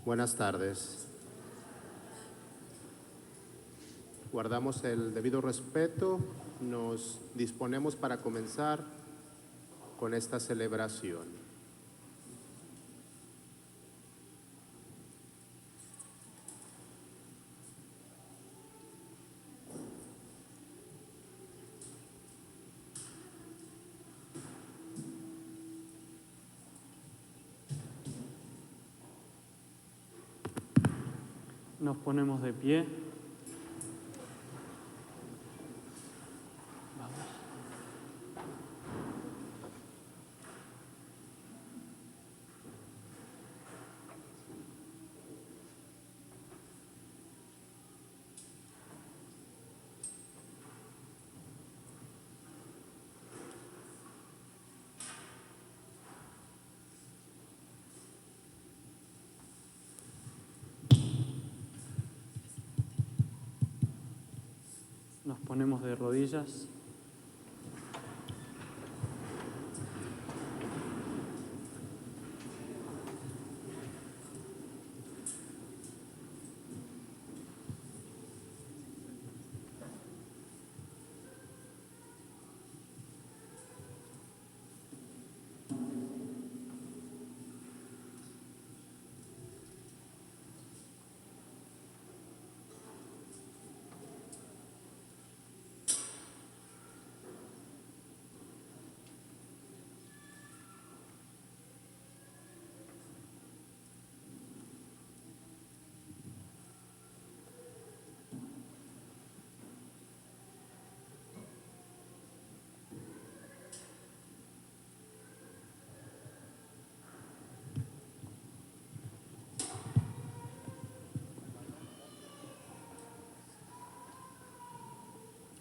Buenas tardes. Guardamos el debido respeto, nos disponemos para comenzar con esta celebración. Nos ponemos de pie. Nos ponemos de rodillas.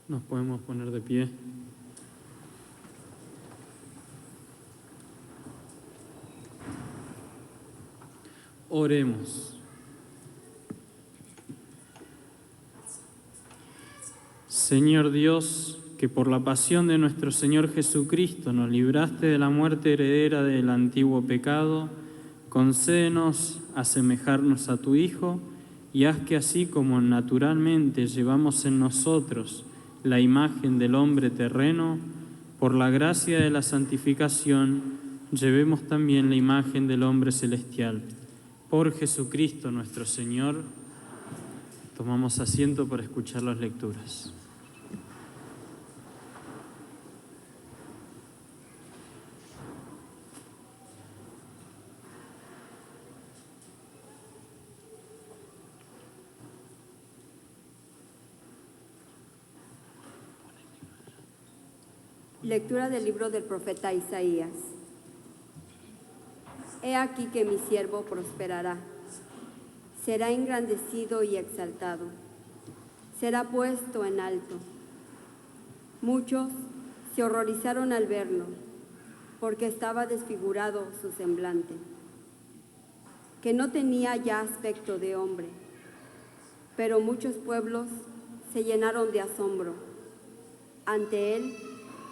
Nos podemos poner de pie. Oremos. Señor Dios, que por la pasión de nuestro Señor Jesucristo nos libraste de la muerte heredera del antiguo pecado, concédenos asemejarnos a tu Hijo y haz que así como naturalmente llevamos en nosotros la imagen del hombre terreno, por la gracia de la santificación, llevemos también la imagen del hombre celestial. Por Jesucristo nuestro Señor. Tomamos asiento para escuchar las lecturas. Lectura del libro del profeta Isaías. He aquí que mi siervo prosperará, será engrandecido y exaltado, será puesto en alto. Muchos se horrorizaron al verlo, porque estaba desfigurado su semblante, que no tenía ya aspecto de hombre, pero muchos pueblos se llenaron de asombro. Ante él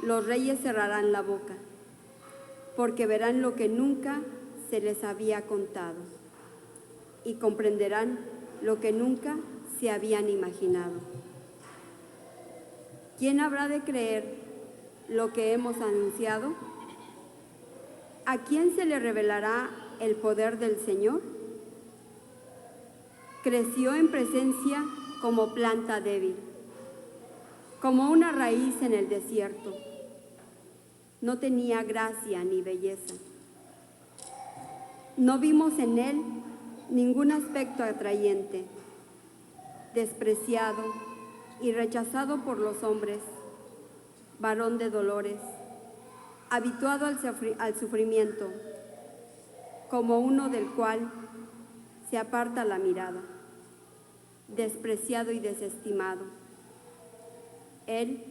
los reyes cerrarán la boca, porque verán lo que nunca se les había contado y comprenderán lo que nunca se habían imaginado. ¿Quién habrá de creer lo que hemos anunciado? ¿A quién se le revelará el poder del Señor? Creció en presencia como planta débil, como una raíz en el desierto. No tenía gracia ni belleza. No vimos en él ningún aspecto atrayente. Despreciado y rechazado por los hombres, varón de dolores, habituado al sufrimiento, como uno del cual se aparta la mirada, despreciado y desestimado. Él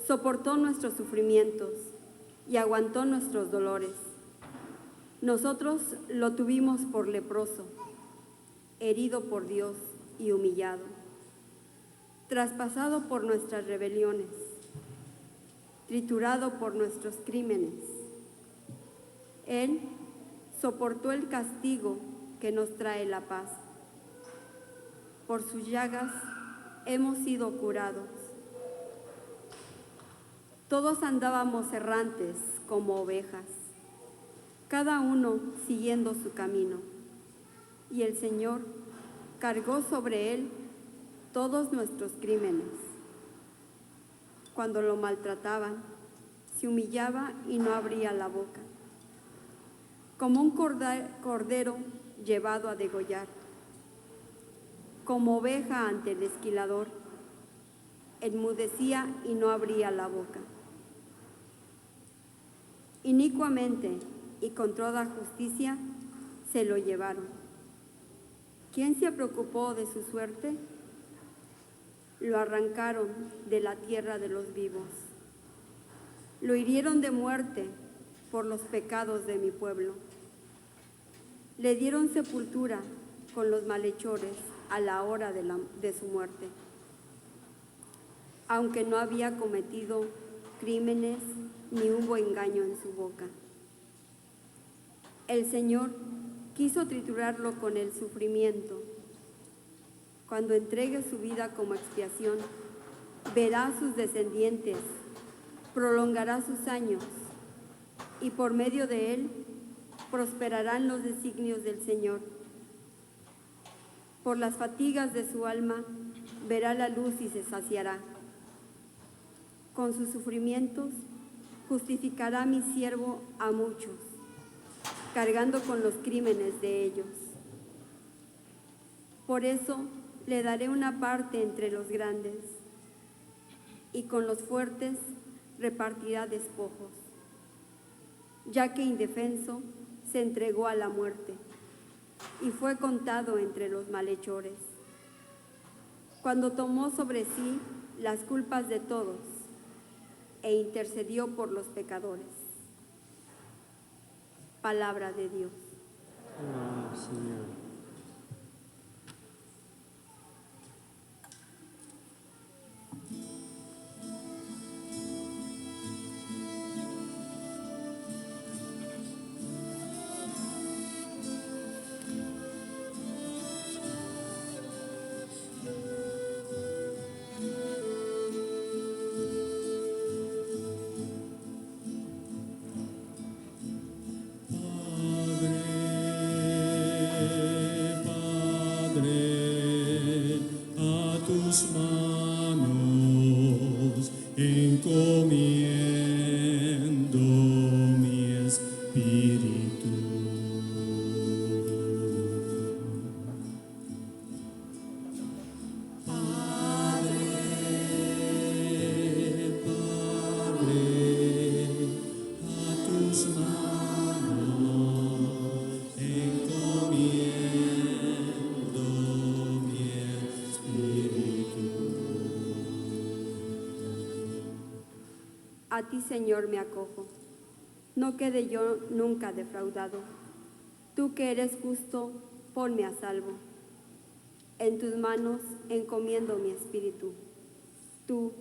soportó nuestros sufrimientos y aguantó nuestros dolores. Nosotros lo tuvimos por leproso, herido por Dios y humillado, traspasado por nuestras rebeliones, triturado por nuestros crímenes. Él soportó el castigo que nos trae la paz. Por sus llagas hemos sido curados. Todos andábamos errantes como ovejas, cada uno siguiendo su camino, y el Señor cargó sobre él todos nuestros crímenes. Cuando lo maltrataban, se humillaba y no abría la boca, como un cordero llevado a degollar, como oveja ante el esquilador, enmudecía y no abría la boca. Inicuamente y con toda justicia se lo llevaron. ¿Quién se preocupó de su suerte? Lo arrancaron de la tierra de los vivos. Lo hirieron de muerte por los pecados de mi pueblo. Le dieron sepultura con los malhechores a la hora de su muerte. Aunque no había cometido crímenes ni hubo engaño en su boca. El Señor quiso triturarlo con el sufrimiento. Cuando entregue su vida como expiación, verá a sus descendientes, prolongará sus años, y por medio de él prosperarán los designios del Señor. Por las fatigas de su alma verá la luz y se saciará. Con sus sufrimientos justificará mi siervo a muchos, cargando con los crímenes de ellos. Por eso le daré una parte entre los grandes, y con los fuertes repartirá despojos, ya que indefenso se entregó a la muerte y fue contado entre los malhechores. Cuando tomó sobre sí las culpas de todos e intercedió por los pecadores. Palabra de Dios. Señor. Manos encomiendo mi espíritu. Padre, a tus manos encomiendo mi espíritu. A ti, Señor, me acojo. No quede yo nunca defraudado. Tú que eres justo, ponme a salvo. En tus manos encomiendo mi espíritu. Tú,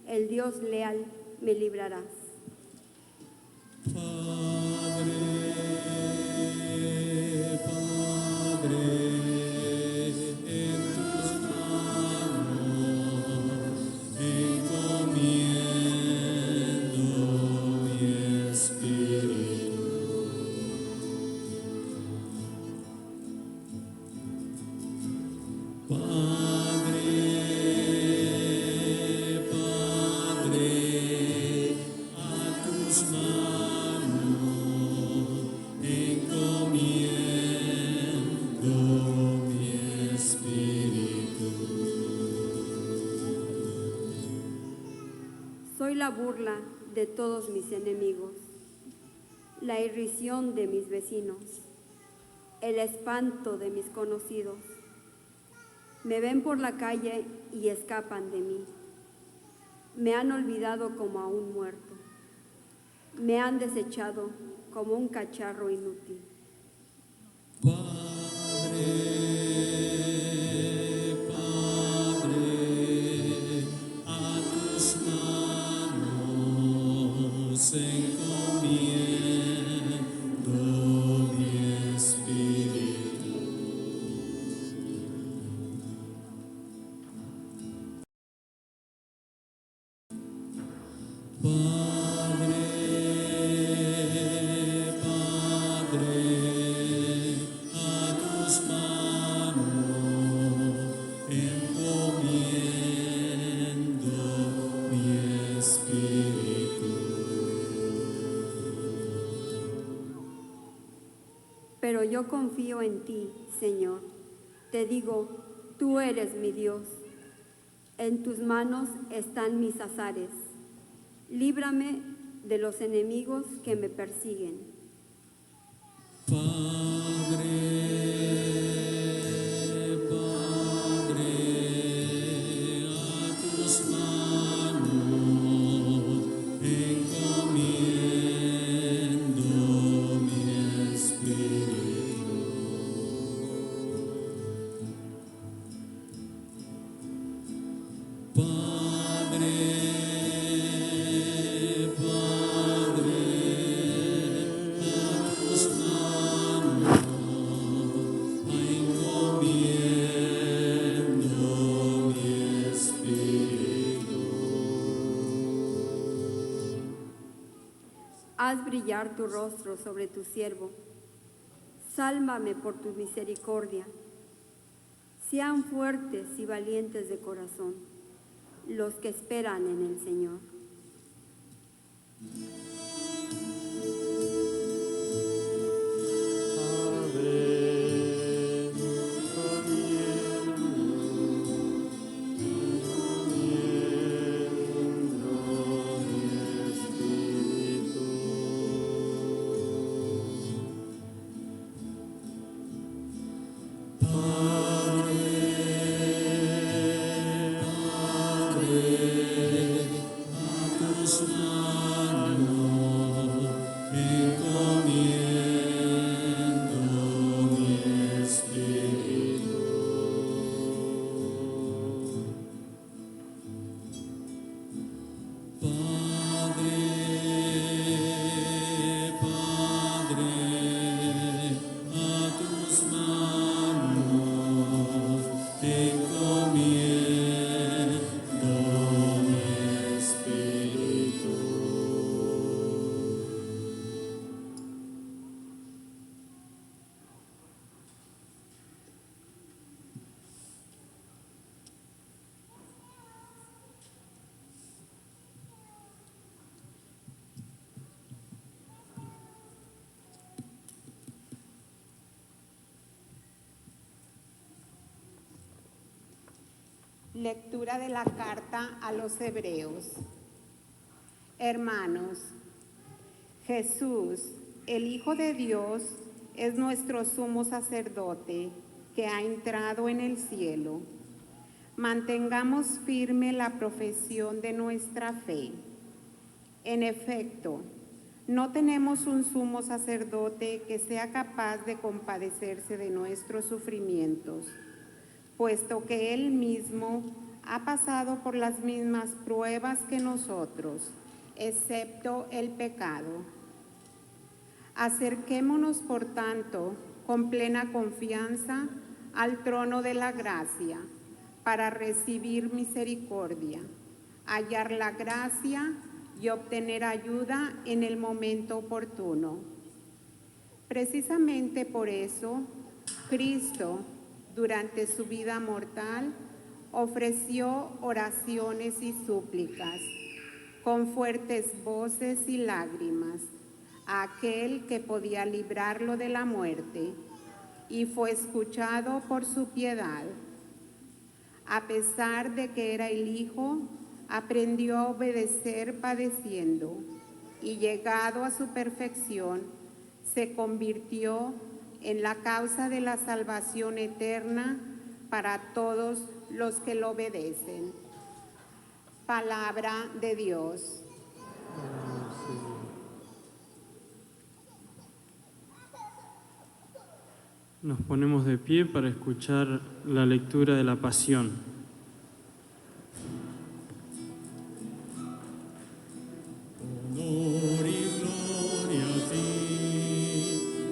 el Dios leal, me librarás. Padre, en tus manos encomiendo mi espíritu. Padre, a tus manos encomiendo mi espíritu. Soy la burla de todos mis enemigos, la irrisión de mis vecinos, el espanto de mis conocidos. Me ven por la calle y escapan de mí. Me han olvidado como a un muerto. Me han desechado como un cacharro inútil. Padre, a tus manos encomiendo mi espíritu. Padre, a tus manos encomiendo mi espíritu. Pero yo confío en ti, Señor. Te digo, tú eres mi Dios. En tus manos están mis azares. Líbrame de los enemigos que me persiguen. Padre, a tus manos encomiendo mi espíritu. Padre, a tus manos encomiendo mi espíritu. Haz brillar tu rostro sobre tu siervo. Sálvame por tu misericordia. Sean fuertes y valientes de corazón los que esperan en el Señor. Tus manos encomiendo mi espíritu. Padre, a tus manos encomiendo mi espíritu. Lectura de la carta a los Hebreos. Hermanos, Jesús, el Hijo de Dios, es nuestro sumo sacerdote que ha entrado en el cielo. Mantengamos firme la profesión de nuestra fe. En efecto, no tenemos un sumo sacerdote que sea capaz de compadecerse de nuestros sufrimientos, puesto que Él mismo ha pasado por las mismas pruebas que nosotros, excepto el pecado. Acerquémonos, por tanto, con plena confianza al trono de la gracia, para recibir misericordia, hallar la gracia y obtener ayuda en el momento oportuno. Precisamente por eso, Cristo, durante su vida mortal, ofreció oraciones y súplicas, con fuertes voces y lágrimas, a aquel que podía librarlo de la muerte, y fue escuchado por su piedad. A pesar de que era el Hijo, aprendió a obedecer padeciendo, y llegado a su perfección, se convirtió en la causa de la salvación eterna para todos los que lo obedecen. Palabra de Dios. Nos ponemos de pie para escuchar la lectura de la Pasión. Honor y gloria a ti,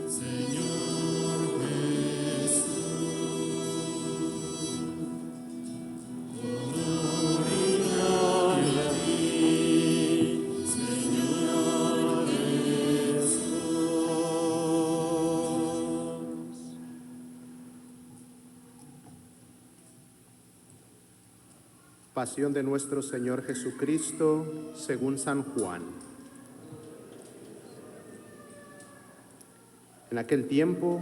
Señor Jesús. Honor y gloria a ti, Pasión de nuestro Señor Jesucristo según San Juan. En aquel tiempo,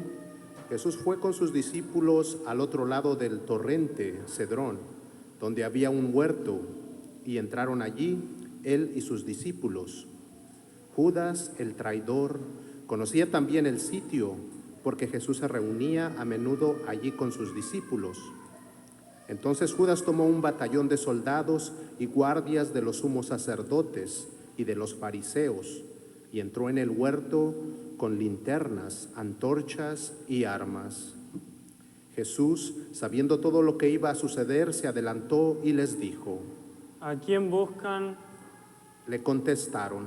Jesús fue con sus discípulos al otro lado del torrente Cedrón, donde había un huerto, y entraron allí él y sus discípulos. Judas, el traidor, conocía también el sitio, porque Jesús se reunía a menudo allí con sus discípulos. Entonces Judas tomó un batallón de soldados y guardias de los sumos sacerdotes y de los fariseos, y entró en el huerto con linternas, antorchas y armas. Jesús, sabiendo todo lo que iba a suceder, se adelantó y les dijo. ¿A quién buscan? Le contestaron.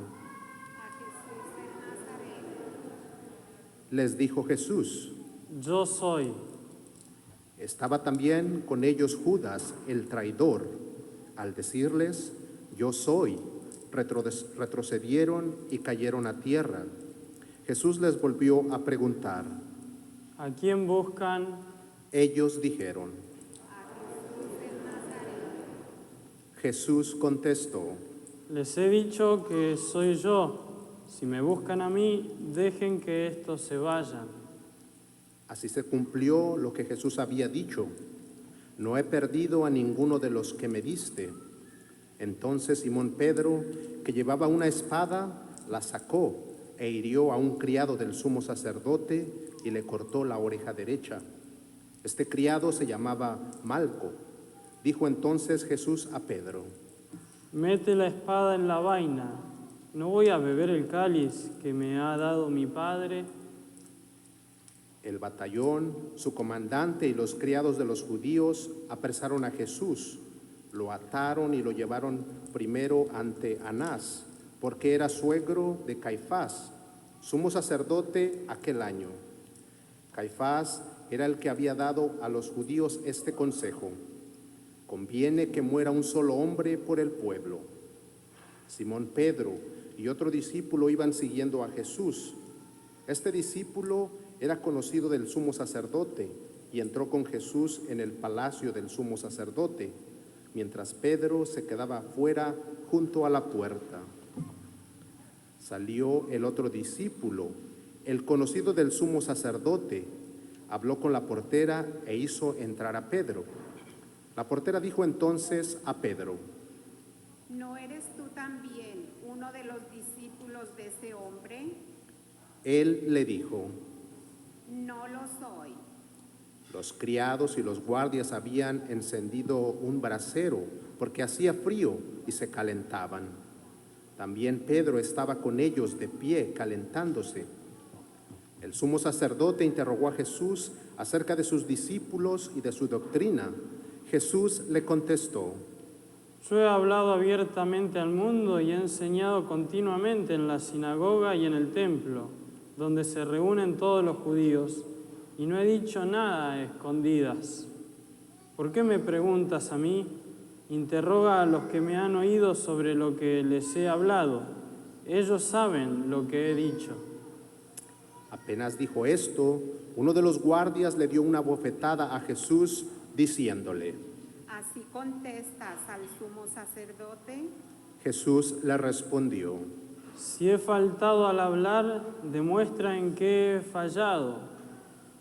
Les dijo Jesús. Yo soy. Estaba también con ellos Judas, el traidor. Al decirles, yo soy, retrocedieron y cayeron a tierra. Jesús les volvió a preguntar. ¿A quién buscan? Ellos dijeron. Jesús contestó. Les he dicho que soy yo. Si me buscan a mí, dejen que estos se vayan. Así se cumplió lo que Jesús había dicho. No he perdido a ninguno de los que me diste. Entonces Simón Pedro, que llevaba una espada, la sacó e hirió a un criado del sumo sacerdote y le cortó la oreja derecha. Este criado se llamaba Malco. Dijo entonces Jesús a Pedro. Mete la espada en la vaina. ¿No voy a beber el cáliz que me ha dado mi padre? El batallón, su comandante y los criados de los judíos apresaron a Jesús, lo ataron y lo llevaron primero ante Anás, porque era suegro de Caifás, sumo sacerdote aquel año. Caifás era el que había dado a los judíos este consejo: conviene que muera un solo hombre por el pueblo. Simón Pedro y otro discípulo iban siguiendo a Jesús. Este discípulo era conocido del sumo sacerdote y entró con Jesús en el palacio del sumo sacerdote, mientras Pedro se quedaba fuera junto a la puerta. Salió el otro discípulo, el conocido del sumo sacerdote, habló con la portera e hizo entrar a Pedro. La portera dijo entonces a Pedro: ¿No eres tú también uno de los discípulos de ese hombre? Él le dijo: No lo soy. Los criados y los guardias habían encendido un brasero porque hacía frío y se calentaban. También Pedro estaba con ellos de pie, calentándose. El sumo sacerdote interrogó a Jesús acerca de sus discípulos y de su doctrina. Jesús le contestó: Yo he hablado abiertamente al mundo y he enseñado continuamente en la sinagoga y en el templo, donde se reúnen todos los judíos, y no he dicho nada a escondidas. ¿Por qué me preguntas a mí? Interroga a los que me han oído sobre lo que les he hablado. Ellos saben lo que he dicho. Apenas dijo esto, uno de los guardias le dio una bofetada a Jesús, diciéndole: ¿Así contestas al sumo sacerdote? Jesús le respondió: Si he faltado al hablar, demuestra en qué he fallado.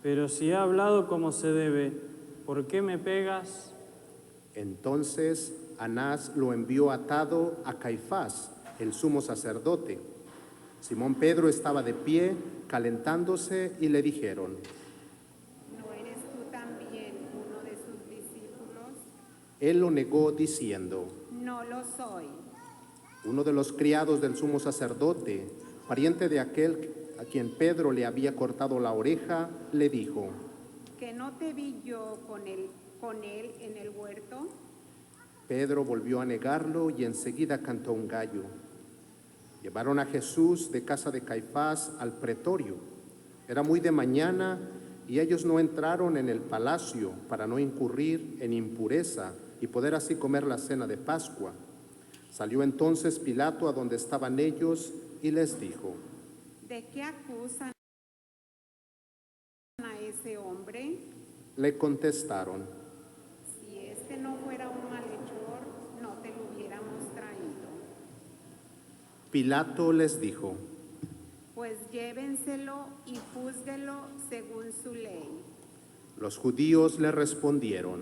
Pero si he hablado como se debe, ¿por qué me pegas? Entonces Anás lo envió atado a Caifás, el sumo sacerdote. Simón Pedro estaba de pie, calentándose, y le dijeron: ¿No eres tú también uno de sus discípulos? Él lo negó diciendo: No lo soy. Uno de los criados del sumo sacerdote, pariente de aquel a quien Pedro le había cortado la oreja, le dijo: ¿Que no te vi yo con él en el huerto? Pedro volvió a negarlo y enseguida cantó un gallo. Llevaron a Jesús de casa de Caifás al pretorio. Era muy de mañana y ellos no entraron en el palacio para no incurrir en impureza y poder así comer la cena de Pascua. Salió entonces Pilato a donde estaban ellos y les dijo: ¿De qué acusan a ese hombre? Le contestaron: Si este no fuera un malhechor, Pilato les dijo, Pues llévenselo y júzguelo según su ley. los judíos le respondieron,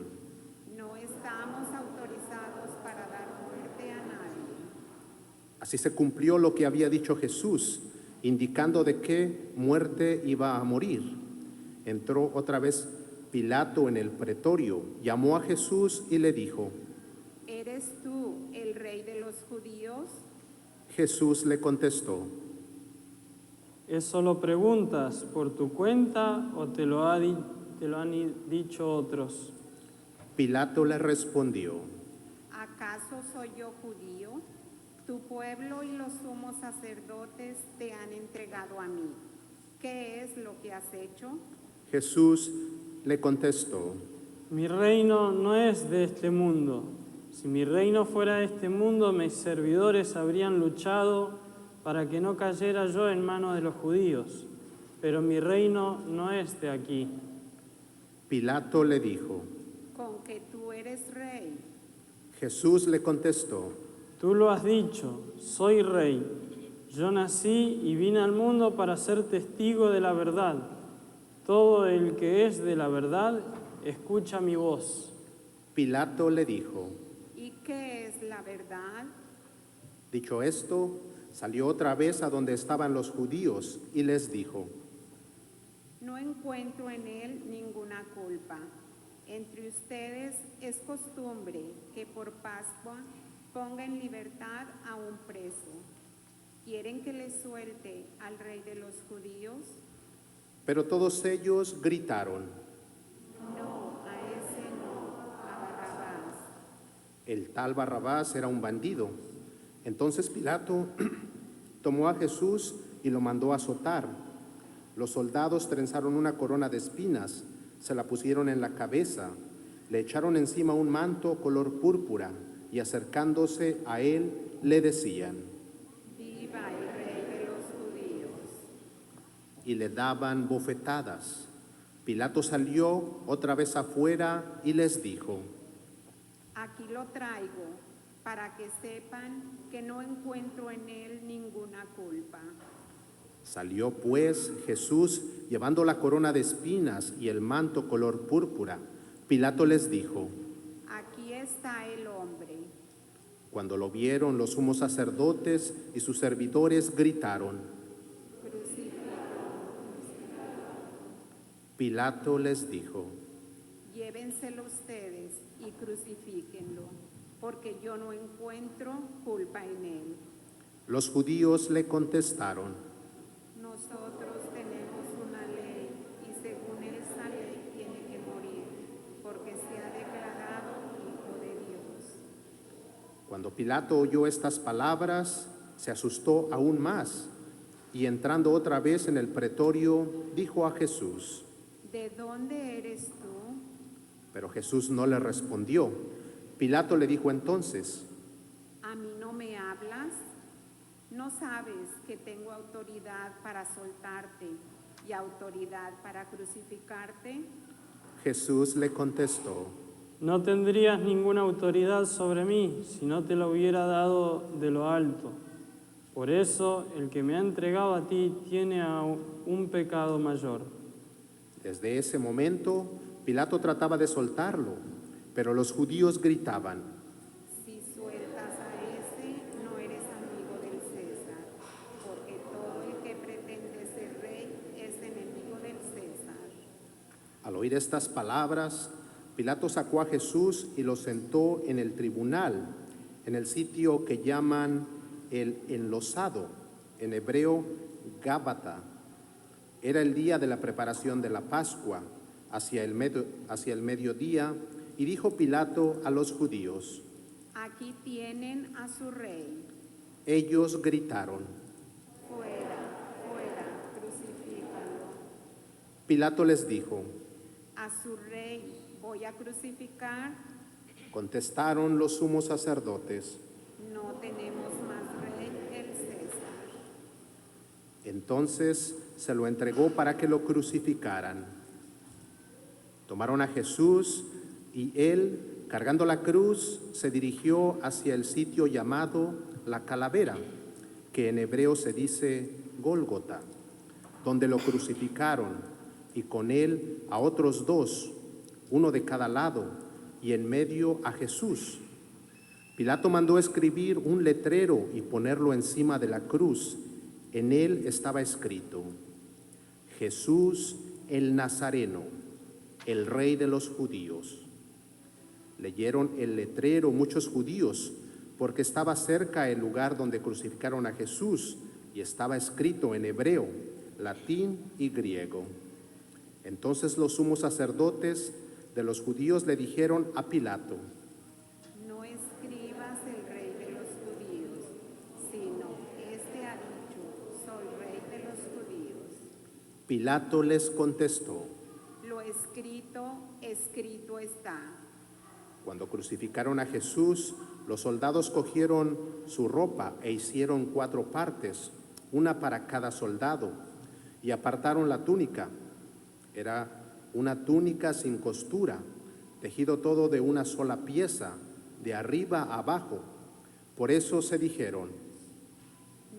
No estamos autorizados para dar muerte a nadie. así se cumplió lo que había dicho Jesús, indicando de qué muerte iba a morir. Entró otra vez Pilato en el pretorio, llamó a Jesús y le dijo, ¿Eres tú el rey de los judíos? Jesús le contestó, ¿Eso lo preguntas por tu cuenta o te lo han dicho otros? Pilato le respondió, ¿Acaso soy yo judío? Tu pueblo y los sumos sacerdotes te han entregado a mí. ¿Qué es lo que has hecho? Jesús le contestó, Mi reino no es de este mundo. Si mi reino fuera de este mundo, mis servidores habrían luchado para que no cayera yo en manos de los judíos. Pero mi reino no es de aquí. Pilato le dijo, Con que tú eres rey. Jesús le contestó, Tú lo has dicho, soy rey. Yo nací y vine al mundo para ser testigo de la verdad. Todo el que es de la verdad, escucha mi voz. Pilato le dijo, ¿Y qué es la verdad? dicho esto, salió otra vez a donde estaban los judíos y les dijo, No encuentro en él ninguna culpa. Entre ustedes es costumbre que por Pascua ponga en libertad a un preso. ¿Quieren que le suelte al rey de los judíos? pero todos ellos gritaron, No, a ese no, a Barrabás. el tal Barrabás era un bandido. Entonces Pilato tomó a Jesús y lo mandó a azotar. Los soldados trenzaron una corona de espinas, se la pusieron en la cabeza, le echaron encima un manto color púrpura y acercándose a él le decían, Viva el rey de los judíos. y le daban bofetadas. Pilato salió otra vez afuera y les dijo, Aquí lo traigo para que sepan que no encuentro en él ninguna culpa. Salió pues Jesús llevando la corona de espinas y el manto color púrpura. Pilato les dijo, Aquí está el hombre. cuando lo vieron los sumos sacerdotes y sus servidores gritaron. Pilato les dijo, Llévenselo ustedes y crucifíquenlo, porque yo no encuentro culpa en él. los judíos le contestaron, Nosotros tenemos una ley y según esa ley tiene que morir, porque se ha declarado Hijo de Dios. Cuando Pilato oyó estas palabras, se asustó aún más y entrando otra vez en el pretorio, dijo a Jesús, ¿De dónde eres tú? pero Jesús no le respondió. Pilato le dijo entonces, ¿A mí no me hablas? ¿No sabes que tengo autoridad para soltarte y autoridad para crucificarte? Jesús le contestó, No tendrías ninguna autoridad sobre mí si no te la hubiera dado de lo alto. Por eso, el que me ha entregado a ti tiene un pecado mayor. Desde ese momento, Pilato trataba de soltarlo, pero los judíos gritaban, Si sueltas a ese, no eres amigo del César, porque todo el que pretende ser rey es enemigo del César. Al oír estas palabras, Pilato sacó a Jesús y lo sentó en el tribunal, en el sitio que llaman el enlosado, en hebreo Gábata. Era el día de la preparación de la Pascua, hacia el mediodía, y dijo Pilato a los judíos, Aquí tienen a su rey. ellos gritaron. Fuera, fuera, crucifícalo. Pilato les dijo, A su rey voy a crucificar. contestaron los sumos sacerdotes. No tenemos más rey que el César. Entonces se lo entregó para que lo crucificaran. Tomaron a Jesús y él, cargando la cruz, se dirigió hacia el sitio llamado La Calavera, que en hebreo se dice Gólgota, donde lo crucificaron, y con él a otros dos, uno de cada lado, y en medio a Jesús. Pilato mandó escribir un letrero y ponerlo encima de la cruz. En él estaba escrito: Jesús el Nazareno, el Rey de los judíos. Leyeron el letrero muchos judíos, porque estaba cerca el lugar donde crucificaron a Jesús, y estaba escrito en hebreo, latín y griego. Entonces los sumos sacerdotes de los judíos le dijeron a Pilato: No escribas el Rey de los judíos, sino este ha dicho, soy Rey de los judíos. Pilato les contestó: Lo escrito, escrito está. Cuando crucificaron a Jesús, los soldados cogieron su ropa e hicieron 4 partes, una para cada soldado, y apartaron la túnica. Era una túnica sin costura, tejido todo de una sola pieza, de arriba a abajo. Por eso se dijeron: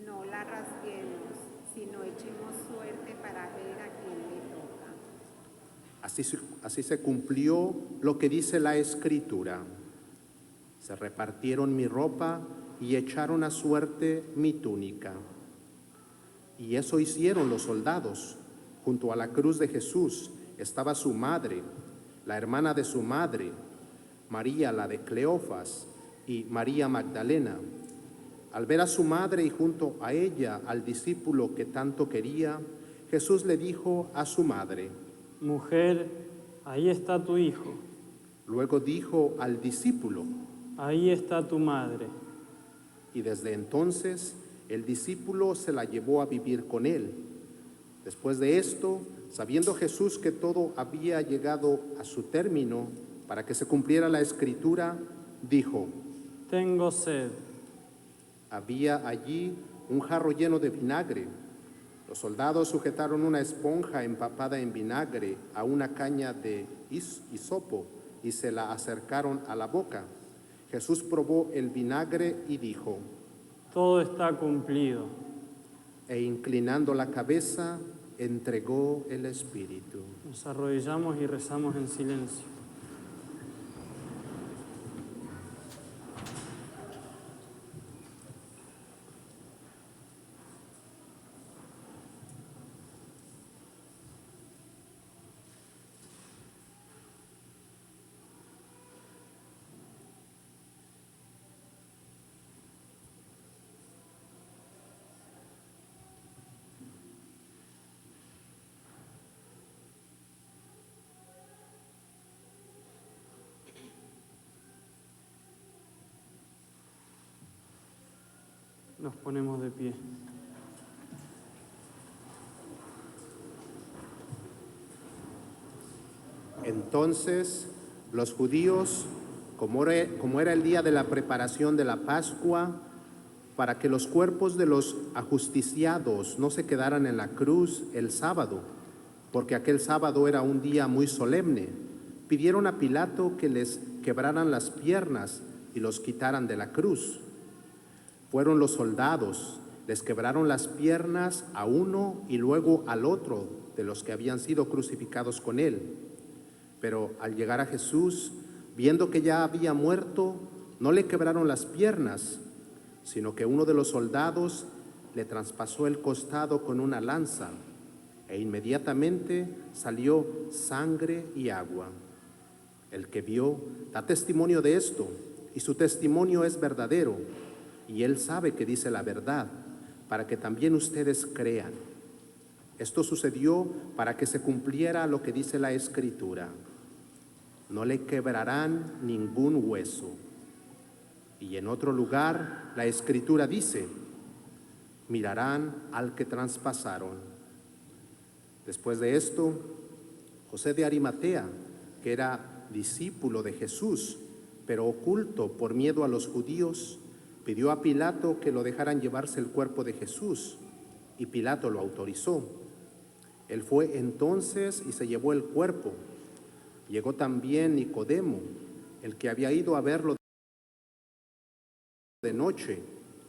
No la rasguemos, sino echemos suerte para ver a quién le toca. Así se cumplió lo que dice la Escritura: se repartieron mi ropa y echaron a suerte mi túnica. Y eso hicieron los soldados. Junto a la cruz de Jesús estaba su madre, la hermana de su madre, María la de Cleofas y María Magdalena. Al ver a su madre y junto a ella al discípulo que tanto quería, Jesús le dijo a su madre: Mujer, ahí está tu hijo, Luego dijo al discípulo, ahí está tu madre. y desde entonces el discípulo se la llevó a vivir con él. Después de esto, sabiendo Jesús que todo había llegado a su término para que se cumpliera la Escritura, dijo: Tengo sed. Había allí un jarro lleno de vinagre. Los soldados sujetaron una esponja empapada en vinagre a una caña de hisopo y se la acercaron a la boca. Jesús probó el vinagre y dijo: Todo está cumplido. E inclinando la cabeza, entregó el Espíritu. Nos arrodillamos y rezamos en silencio. Nos ponemos de pie. Entonces los judíos, como era el día de la preparación de la Pascua, para que los cuerpos de los ajusticiados no se quedaran en la cruz el sábado, porque aquel sábado era un día muy solemne, pidieron a Pilato que les quebraran las piernas y los quitaran de la cruz. Fueron los soldados, les quebraron las piernas a uno y luego al otro de los que habían sido crucificados con él. Pero al llegar a Jesús, viendo que ya había muerto, no le quebraron las piernas, sino que uno de los soldados le traspasó el costado con una lanza, e inmediatamente salió sangre y agua. El que vio da testimonio de esto, y su testimonio es verdadero, y él sabe que dice la verdad, para que también ustedes crean. Esto sucedió para que se cumpliera lo que dice la Escritura: no le quebrarán ningún hueso. Y en otro lugar, la Escritura dice: mirarán al que traspasaron. Después de esto, José de Arimatea, que era discípulo de Jesús, pero oculto por miedo a los judíos, pidió a Pilato que lo dejaran llevarse el cuerpo de Jesús, y Pilato lo autorizó. Él fue entonces y se llevó el cuerpo. Llegó también Nicodemo, el que había ido a verlo de noche,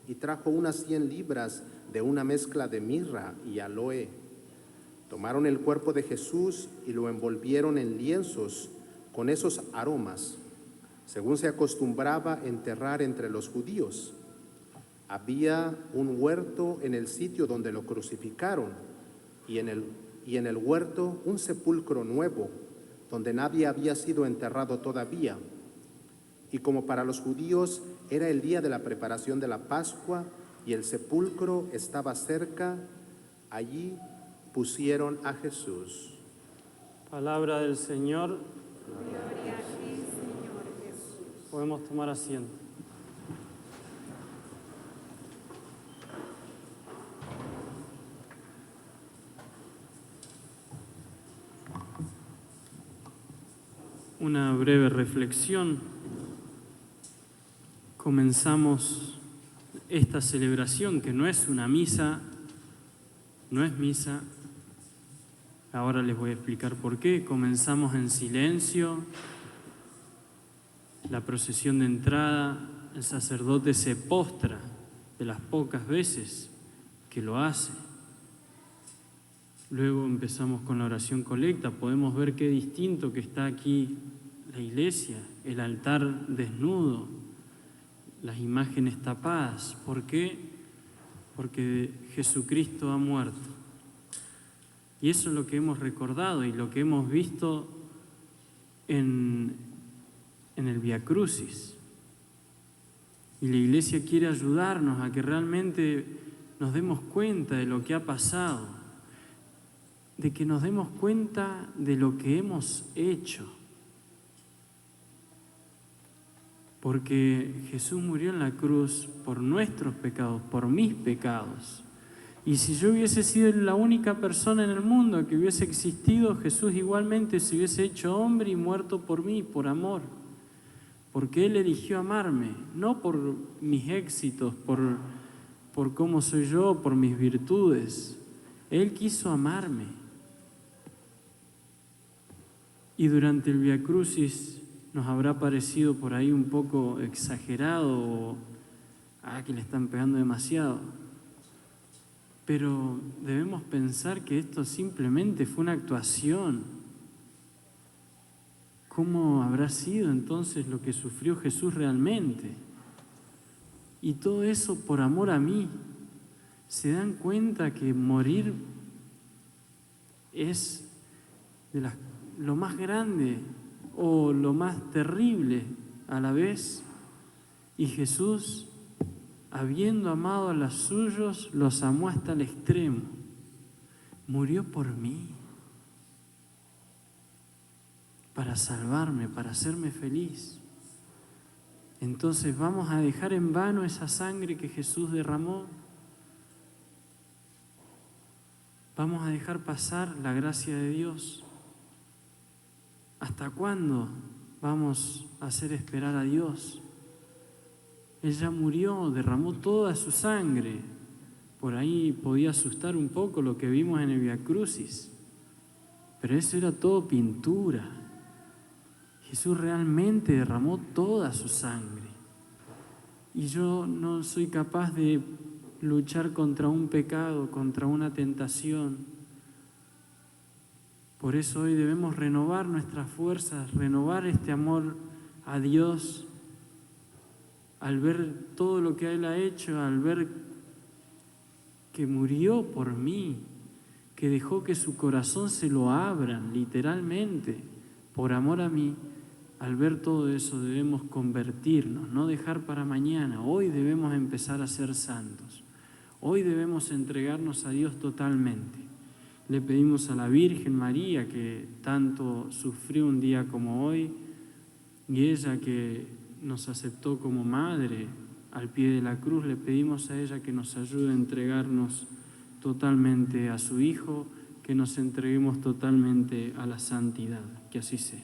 y trajo unas 100 libras de una mezcla de mirra y aloe. Tomaron el cuerpo de Jesús y lo envolvieron en lienzos con esos aromas, según se acostumbraba enterrar entre los judíos. Había un huerto en el sitio donde lo crucificaron, y en el huerto un sepulcro nuevo, donde nadie había sido enterrado todavía. Y como para los judíos era el día de la preparación de la Pascua y el sepulcro estaba cerca, allí pusieron a Jesús. Palabra del Señor. Gloria a ti, Señor Jesús. Podemos tomar asiento. Una breve reflexión. Comenzamos esta celebración que no es una misa, no es misa. Ahora les voy a explicar por qué. Comenzamos en silencio. La procesión de entrada, el sacerdote se postra de las pocas veces que lo hace. Luego empezamos con la oración colecta. Podemos ver qué distinto que está aquí la iglesia, el altar desnudo, las imágenes tapadas. ¿Por qué? Porque Jesucristo ha muerto. Y eso es lo que hemos recordado y lo que hemos visto en el Vía Crucis. Y la iglesia quiere ayudarnos a que realmente nos demos cuenta de lo que ha pasado, de que nos demos cuenta de lo que hemos hecho. Porque Jesús murió en la cruz por nuestros pecados, por mis pecados. Y si yo hubiese sido la única persona en el mundo que hubiese existido, Jesús igualmente se hubiese hecho hombre y muerto por mí, por amor. Porque Él eligió amarme, no por mis éxitos, por cómo soy yo, por mis virtudes. Él quiso amarme. Y durante el Vía Crucis nos habrá parecido por ahí un poco exagerado o que le están pegando demasiado. Pero debemos pensar que esto simplemente fue una actuación. ¿Cómo habrá sido entonces lo que sufrió Jesús realmente? Y todo eso por amor a mí. ¿Se dan cuenta que morir es lo más grande o lo más terrible a la vez? Y Jesús, habiendo amado a los suyos, los amó hasta el extremo. Murió por mí, para salvarme, para hacerme feliz. Entonces, ¿vamos a dejar en vano esa sangre que Jesús derramó? ¿Vamos a dejar pasar la gracia de Dios? ¿Hasta cuándo vamos a hacer esperar a Dios? Él ya murió, derramó toda su sangre. Por ahí podía asustar un poco lo que vimos en el Vía Crucis, pero eso era todo pintura. Jesús realmente derramó toda su sangre. Y yo no soy capaz de luchar contra un pecado, contra una tentación. Por eso hoy debemos renovar nuestras fuerzas, renovar este amor a Dios, al ver todo lo que Él ha hecho, al ver que murió por mí, que dejó que su corazón se lo abran, literalmente, por amor a mí. Al ver todo eso debemos convertirnos, no dejar para mañana. Hoy debemos empezar a ser santos. Hoy debemos entregarnos a Dios totalmente. Le pedimos a la Virgen María, que tanto sufrió un día como hoy, y ella que nos aceptó como madre al pie de la cruz, le pedimos a ella que nos ayude a entregarnos totalmente a su Hijo, que nos entreguemos totalmente a la santidad. Que así sea.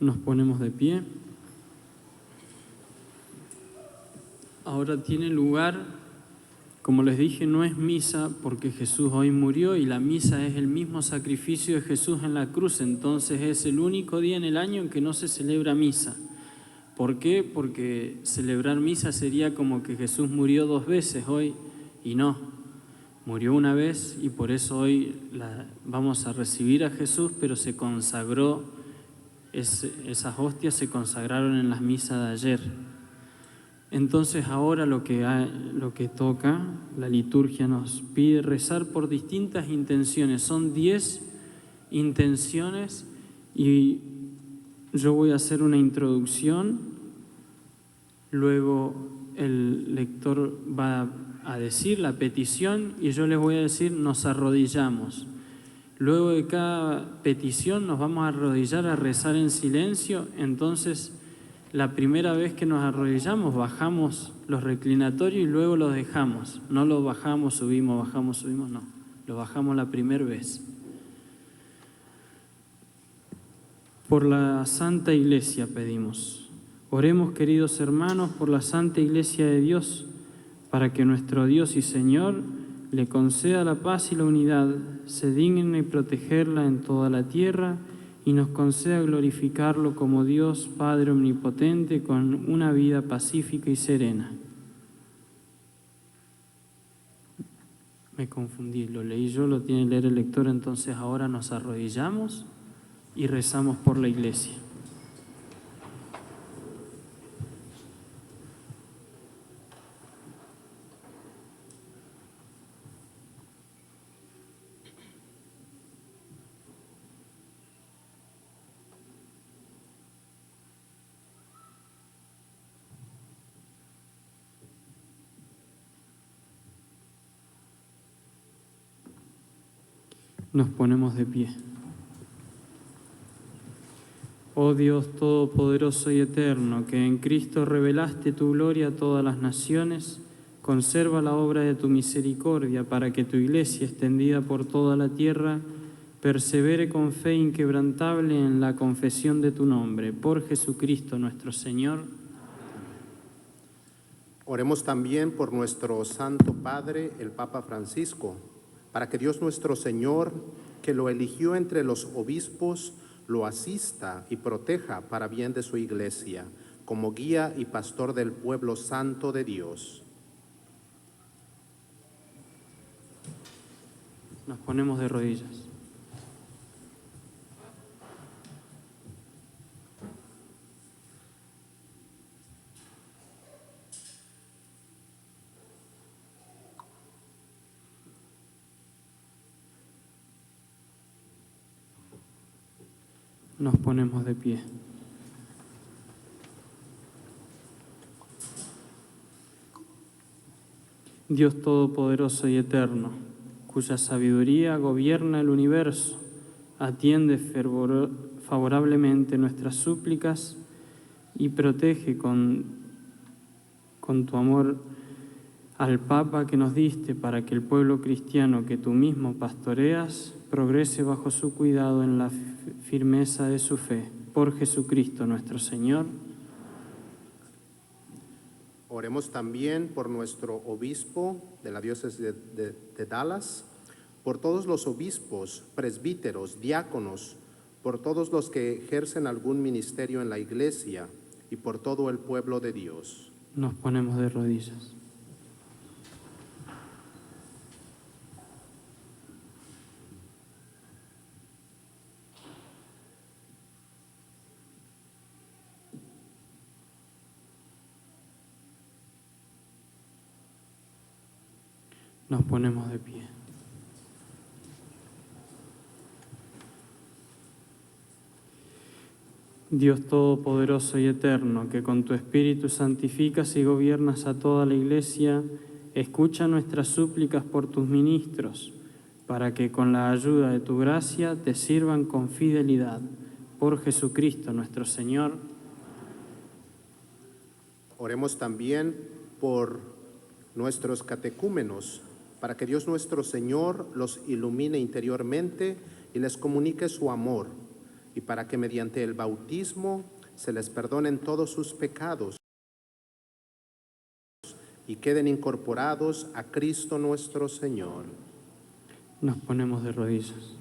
Nos ponemos de pie. Ahora tiene lugar, como les dije, no es misa porque Jesús hoy murió y la misa es el mismo sacrificio de Jesús en la cruz, entonces es el único día en el año en que no se celebra misa. ¿Por qué? Porque celebrar misa sería como que Jesús murió 2 veces hoy y no. Murió una vez y por eso hoy vamos a recibir a Jesús, pero se consagró, esas hostias se consagraron en las misas de ayer. Entonces ahora lo que toca, la liturgia nos pide rezar por distintas intenciones. Son 10 intenciones y yo voy a hacer una introducción, luego el lector va a decir la petición y yo les voy a decir nos arrodillamos. Luego de cada petición nos vamos a arrodillar a rezar en silencio, entonces la primera vez que nos arrodillamos bajamos los reclinatorios y luego los dejamos. No los bajamos, subimos, no. Los bajamos la primera vez. Por la Santa Iglesia pedimos. Oremos, queridos hermanos, por la Santa Iglesia de Dios, para que nuestro Dios y Señor le conceda la paz y la unidad, se digne protegerla en toda la tierra y nos conceda glorificarlo como Dios Padre Omnipotente con una vida pacífica y serena. Me confundí, lo leí yo, lo tiene que leer el lector, entonces ahora nos arrodillamos y rezamos por la Iglesia. Nos ponemos de pie. Oh Dios Todopoderoso y Eterno, que en Cristo revelaste tu gloria a todas las naciones, conserva la obra de tu misericordia para que tu Iglesia, extendida por toda la tierra, persevere con fe inquebrantable en la confesión de tu nombre. Por Jesucristo nuestro Señor. Oremos también por nuestro Santo Padre, el Papa Francisco, para que Dios nuestro Señor, que lo eligió entre los obispos, lo asista y proteja para bien de su Iglesia, como guía y pastor del pueblo santo de Dios. Nos ponemos de rodillas. Nos ponemos de pie. Dios Todopoderoso y Eterno, cuya sabiduría gobierna el universo, atiende favorablemente nuestras súplicas y protege con tu amor al Papa que nos diste para que el pueblo cristiano que tú mismo pastoreas progrese bajo su cuidado en la firmeza de su fe. Por Jesucristo nuestro Señor. Oremos también por nuestro obispo de la diócesis de Dallas, por todos los obispos, presbíteros, diáconos, por todos los que ejercen algún ministerio en la Iglesia y por todo el pueblo de Dios. Nos ponemos de rodillas. Nos ponemos de pie. Dios Todopoderoso y Eterno, que con tu Espíritu santificas y gobiernas a toda la Iglesia, escucha nuestras súplicas por tus ministros, para que con la ayuda de tu gracia te sirvan con fidelidad. Por Jesucristo nuestro Señor. Oremos también por nuestros catecúmenos, para que Dios nuestro Señor los ilumine interiormente y les comunique su amor, y para que mediante el bautismo se les perdonen todos sus pecados y queden incorporados a Cristo nuestro Señor. Nos ponemos de rodillas.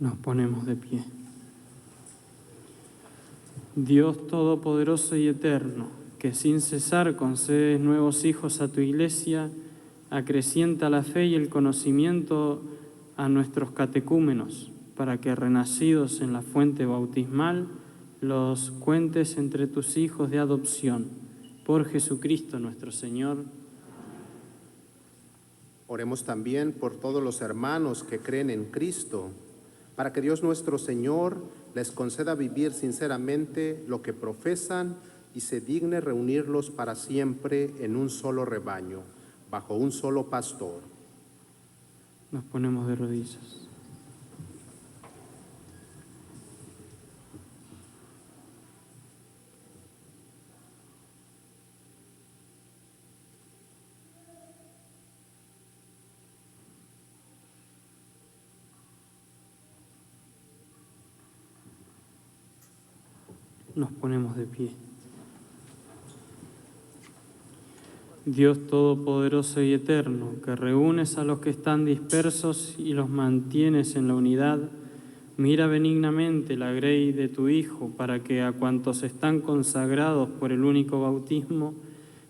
Nos ponemos de pie. Dios Todopoderoso y Eterno, que sin cesar concedes nuevos hijos a tu Iglesia, acrecienta la fe y el conocimiento a nuestros catecúmenos, para que, renacidos en la fuente bautismal, los cuentes entre tus hijos de adopción. Por Jesucristo nuestro Señor. Oremos también por todos los hermanos que creen en Cristo, para que Dios nuestro Señor les conceda vivir sinceramente lo que profesan y se digne reunirlos para siempre en un solo rebaño, bajo un solo pastor. Nos ponemos de rodillas. Nos ponemos de pie. Dios Todopoderoso y Eterno, que reúnes a los que están dispersos y los mantienes en la unidad, mira benignamente la grey de tu Hijo, para que a cuantos están consagrados por el único bautismo,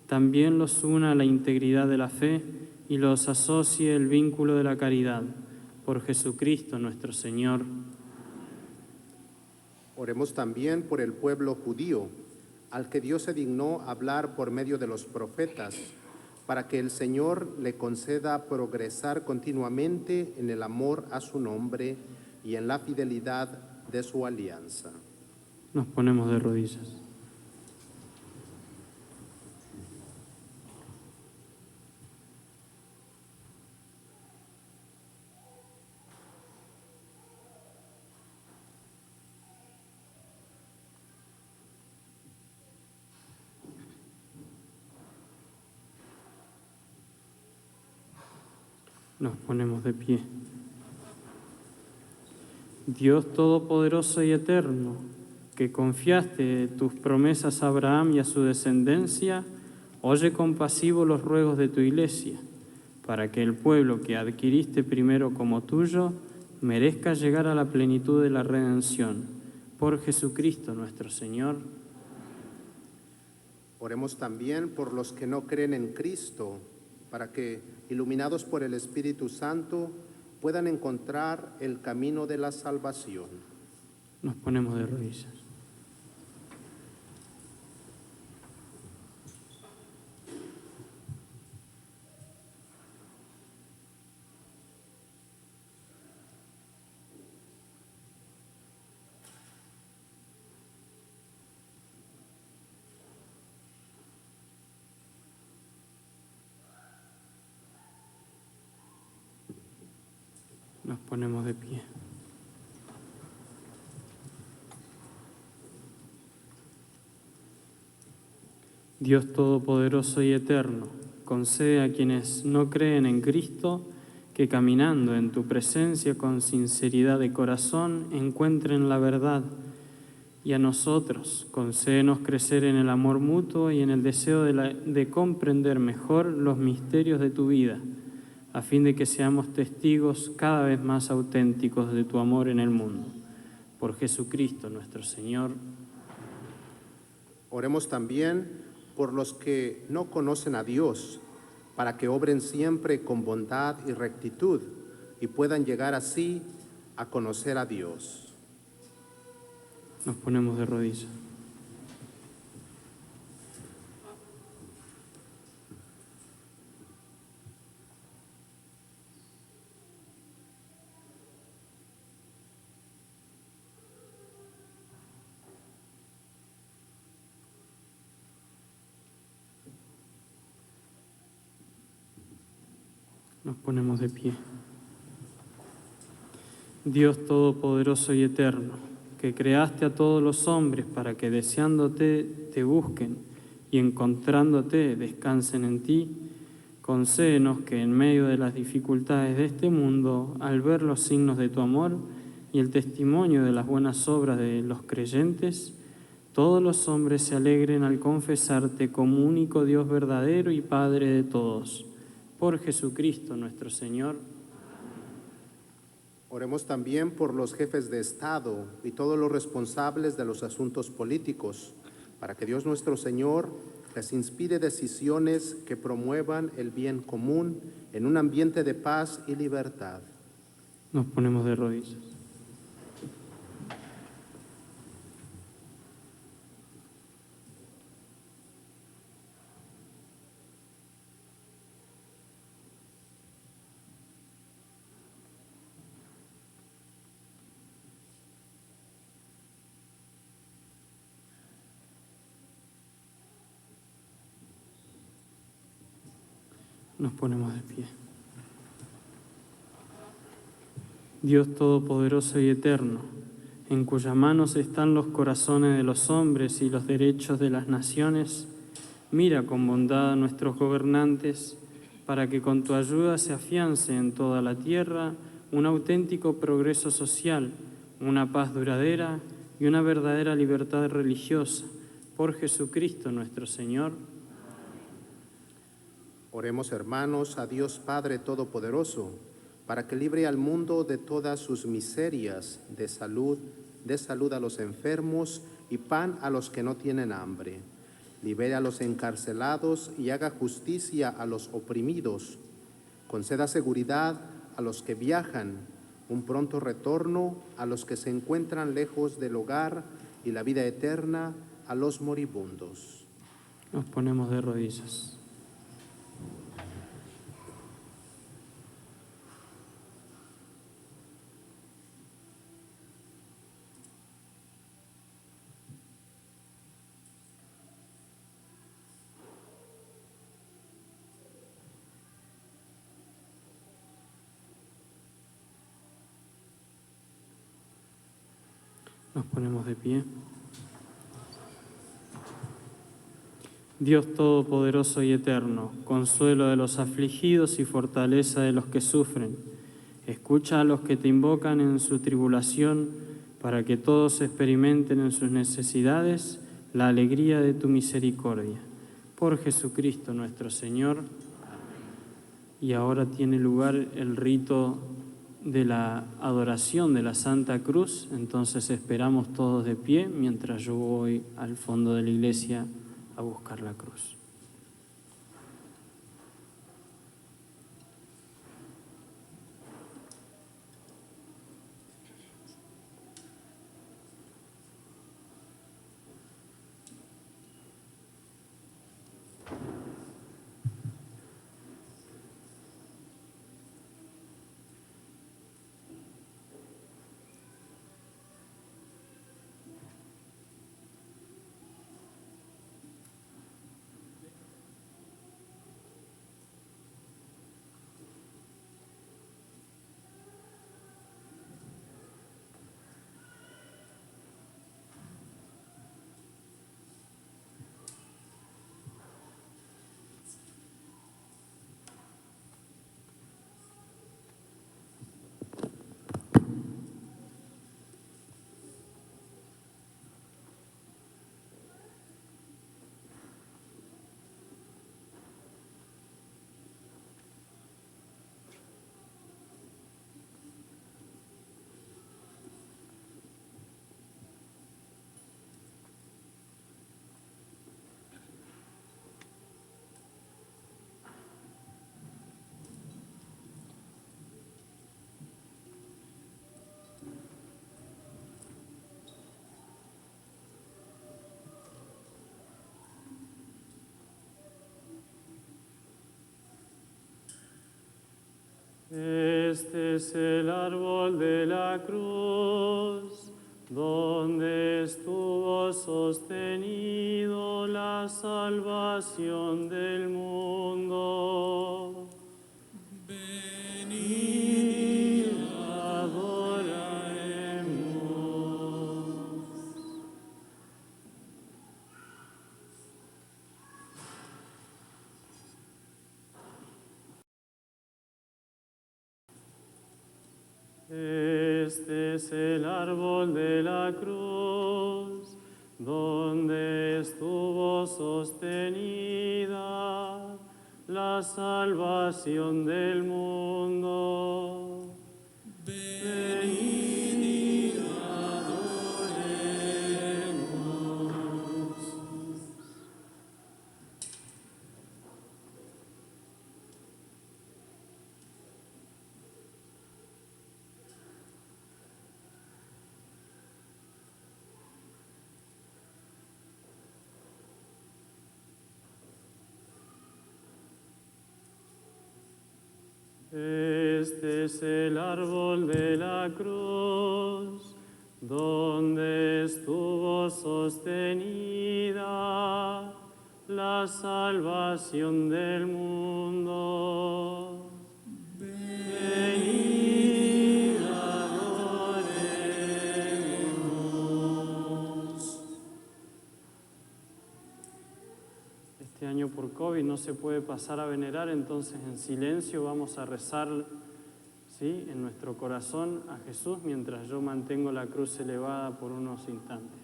también los una a la integridad de la fe y los asocie el vínculo de la caridad. Por Jesucristo nuestro Señor. Oremos también por el pueblo judío, al que Dios se dignó hablar por medio de los profetas, para que el Señor le conceda progresar continuamente en el amor a su nombre y en la fidelidad de su alianza. Nos ponemos de rodillas. Nos ponemos de pie. Dios Todopoderoso y Eterno, que confiaste tus promesas a Abraham y a su descendencia, oye compasivo los ruegos de tu Iglesia, para que el pueblo que adquiriste primero como tuyo merezca llegar a la plenitud de la redención. Por Jesucristo nuestro Señor. Oremos también por los que no creen en Cristo, para que, iluminados por el Espíritu Santo, puedan encontrar el camino de la salvación. Nos ponemos de rodillas. Nos ponemos de pie. Dios Todopoderoso y Eterno, concede a quienes no creen en Cristo que caminando en tu presencia con sinceridad de corazón encuentren la verdad, y a nosotros concédenos crecer en el amor mutuo y en el deseo de comprender mejor los misterios de tu vida, a fin de que seamos testigos cada vez más auténticos de tu amor en el mundo. Por Jesucristo nuestro Señor. Oremos también por los que no conocen a Dios, para que obren siempre con bondad y rectitud y puedan llegar así a conocer a Dios. Nos ponemos de rodillas. Nos ponemos de pie. Dios Todopoderoso y Eterno, que creaste a todos los hombres para que deseándote te busquen y encontrándote descansen en ti, concédenos que en medio de las dificultades de este mundo, al ver los signos de tu amor y el testimonio de las buenas obras de los creyentes, todos los hombres se alegren al confesarte como único Dios verdadero y Padre de todos. Por Jesucristo nuestro Señor. Oremos también por los jefes de Estado y todos los responsables de los asuntos políticos, para que Dios nuestro Señor les inspire decisiones que promuevan el bien común en un ambiente de paz y libertad. Nos ponemos de rodillas. Nos ponemos de pie. Dios Todopoderoso y Eterno, en cuyas manos están los corazones de los hombres y los derechos de las naciones, mira con bondad a nuestros gobernantes, para que con tu ayuda se afiance en toda la tierra un auténtico progreso social, una paz duradera y una verdadera libertad religiosa. Por Jesucristo nuestro Señor. Oremos, hermanos, a Dios Padre Todopoderoso, para que libre al mundo de todas sus miserias, de salud a los enfermos y pan a los que no tienen hambre. Libere a los encarcelados y haga justicia a los oprimidos. Conceda seguridad a los que viajan, un pronto retorno a los que se encuentran lejos del hogar y la vida eterna a los moribundos. Nos ponemos de rodillas. Nos ponemos de pie. Dios Todopoderoso y Eterno, consuelo de los afligidos y fortaleza de los que sufren, escucha a los que te invocan en su tribulación, para que todos experimenten en sus necesidades la alegría de tu misericordia. Por Jesucristo nuestro Señor. Y ahora tiene lugar el rito de la adoración de la Santa Cruz, entonces esperamos todos de pie mientras yo voy al fondo de la iglesia a buscar la cruz. Este es el árbol de la cruz, donde estuvo sostenido la salvación del mundo. Venid, Adorar. es el árbol de la cruz, donde estuvo sostenida la salvación del mundo. Venid y adoremos. Este es el árbol de la cruz, donde estuvo sostenida la salvación del mundo. Venid, adoremos. Este año por COVID no se puede pasar a venerar, entonces en silencio vamos a rezar, ¿sí?, en nuestro corazón a Jesús mientras yo mantengo la cruz elevada por unos instantes.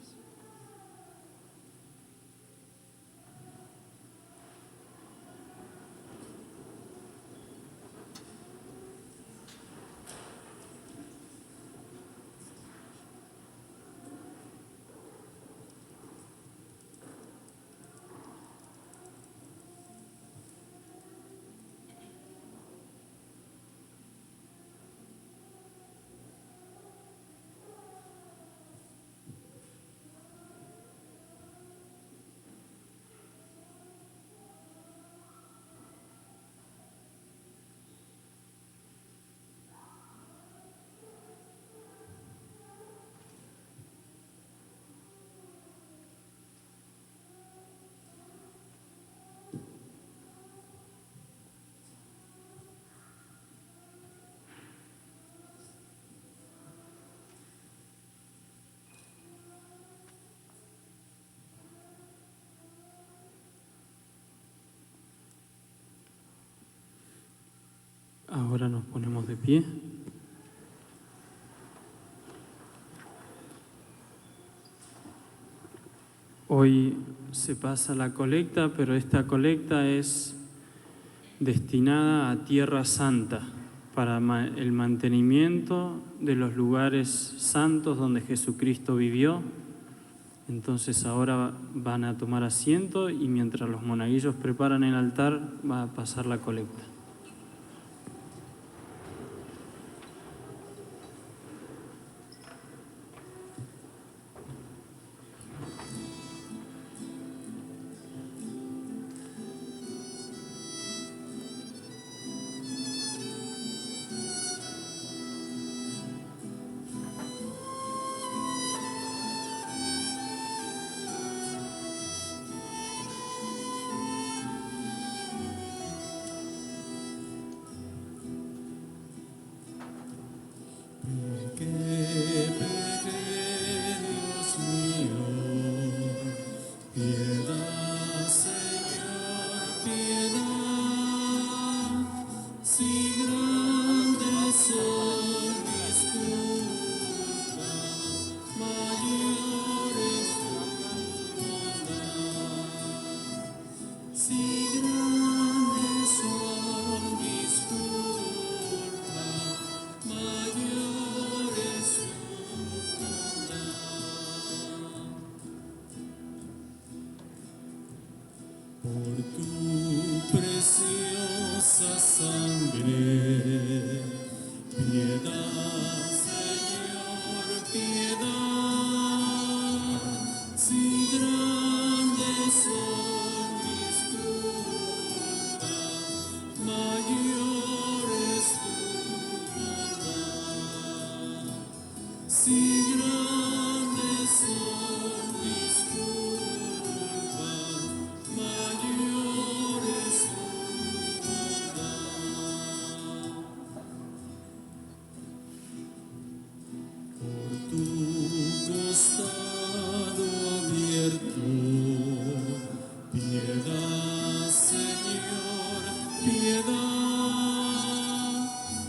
Ahora nos ponemos de pie. Hoy se pasa la colecta, pero esta colecta es destinada a Tierra Santa, para el mantenimiento de los lugares santos donde Jesucristo vivió. Entonces ahora van a tomar asiento y mientras los monaguillos preparan el altar va a pasar la colecta.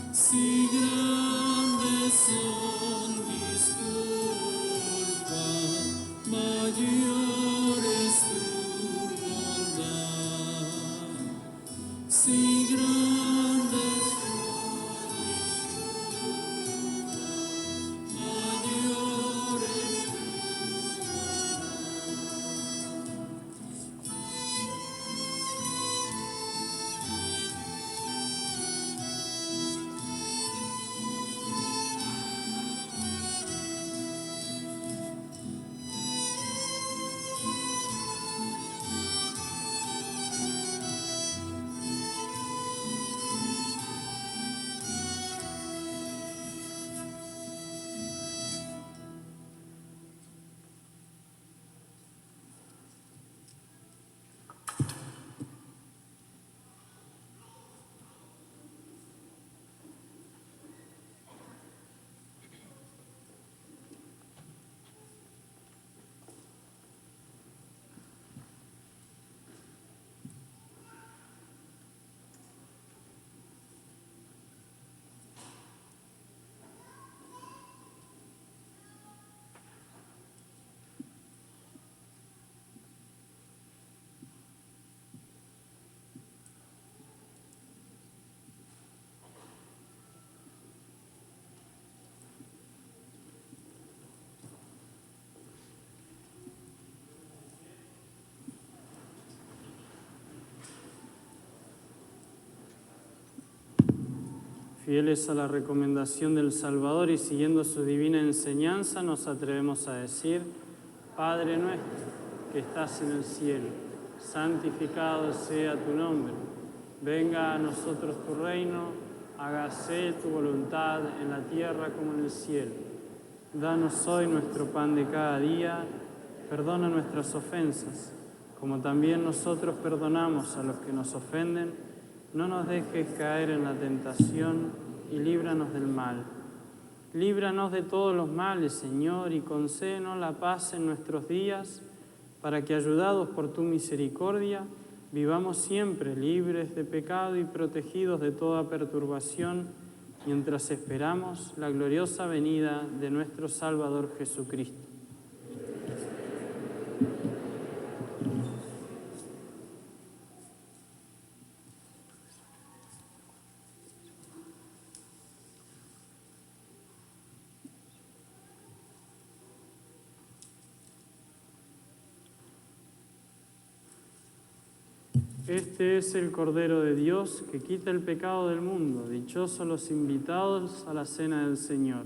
Si grandes son mis Fieles a la recomendación del Salvador y siguiendo su divina enseñanza, nos atrevemos a decir: Padre nuestro, que estás en el cielo, santificado sea tu nombre. Venga a nosotros tu reino, hágase tu voluntad en la tierra como en el cielo. Danos hoy nuestro pan de cada día, perdona nuestras ofensas, como también nosotros perdonamos a los que nos ofenden. No nos dejes caer en la tentación y líbranos del mal. Líbranos de todos los males, Señor, y concédenos la paz en nuestros días, para que, ayudados por tu misericordia, vivamos siempre libres de pecado y protegidos de toda perturbación, mientras esperamos la gloriosa venida de nuestro Salvador Jesucristo. Este es el Cordero de Dios que quita el pecado del mundo. Dichosos los invitados a la cena del Señor.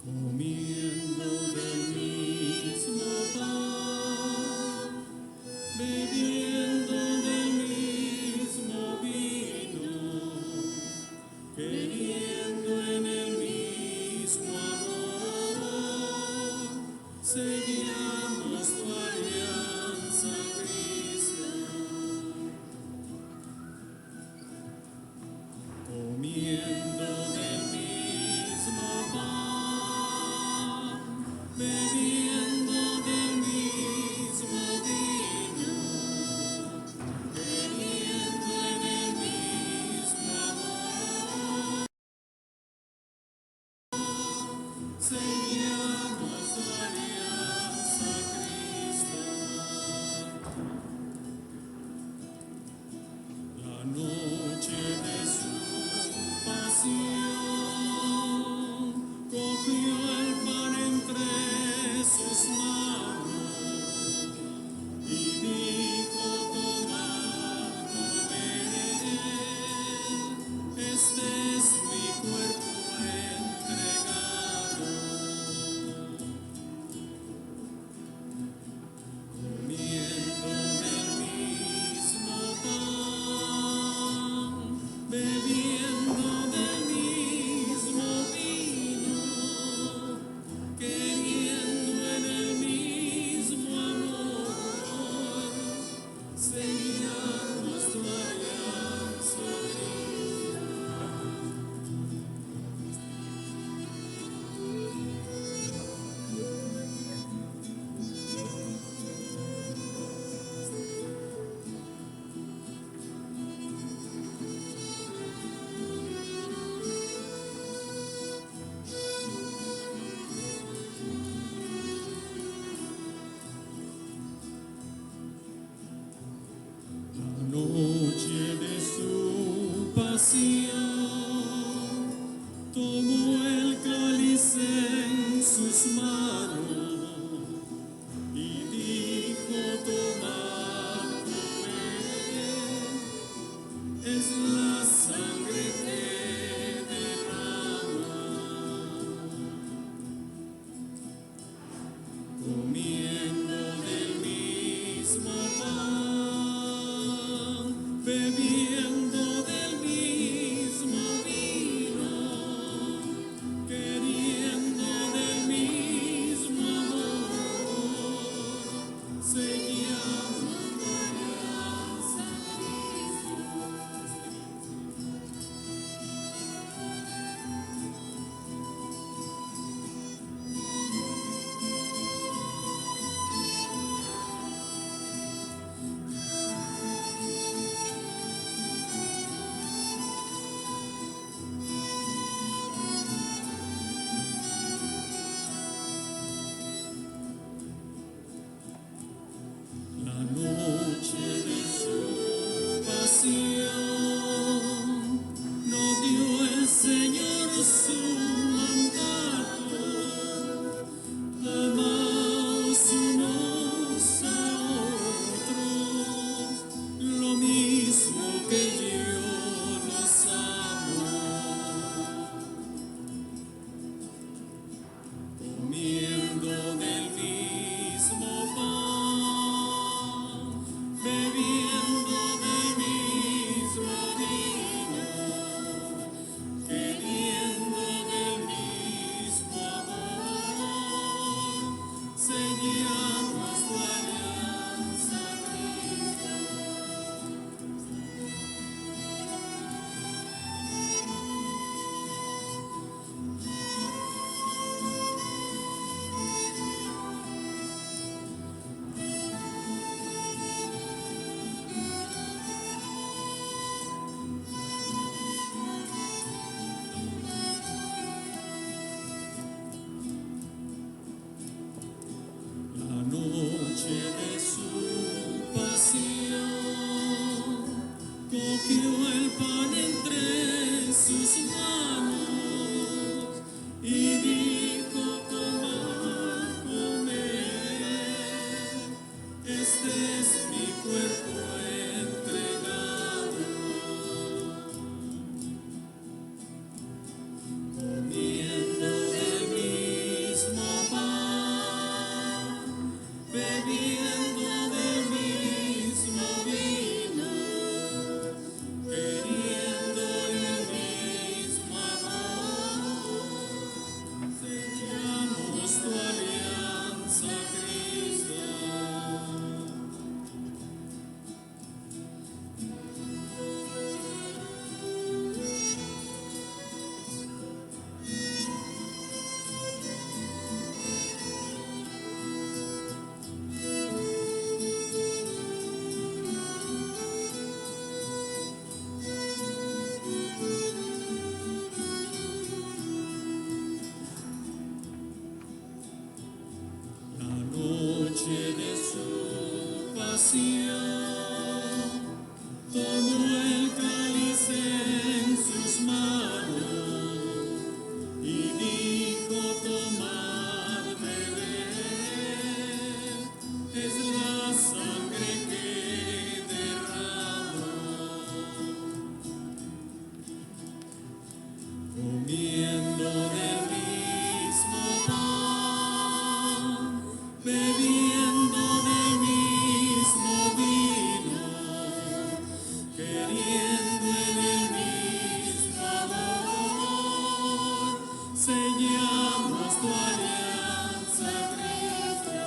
Comiendo del mismo pan, bebiendo del mismo vino, queriendo en el mismo amor, seguíamos tu alianza, Cristo. Comiendo del mismo pan, bebiendo del mismo vino, queriendo en el mismo amor, seguíamos tu alianza, Cristo. La noche de su pasión, cogió el pan entre sus manos y dijo: tomad, comed, este es mi cuerpo entregado. Comiendo del mismo pan, bebiendo del mismo vino, queriendo en el mismo amor, seguíamos tu alianza, Cristo. La noche de su pasión, tomó el cáliz en sus manos y dijo: tomad, comed, comiendo del mismo pan, bebiendo del mismo vino, queriendo del mismo amor, sellamos tu alianza, Cristo. La noche de su pasión no dio el Señor su mandato. Amaos unos a otros, lo mismo que yo los amo. Comiendo del mismo pan, bebiendo del mismo vino, queriendo del mismo amor, sellamos tu alianza, Cristo. La noche de su pasión, cogió el pan entre sus manos y dijo: tomad, comed, este es mi cuerpo entregado. Comiendo del mismo pan, bebiendo del mismo vino, queriendo el mismo amor, sellamos tu alianza, Cristo. La noche de su pasión, tomó el cáliz en sus manos y dijo: tomad, bebed, es la sangre que derramo. Comiendo del mismo pan, bebiendo del mismo vino, queriendo en el mismo amor, sellamos tu alianza, Cristo.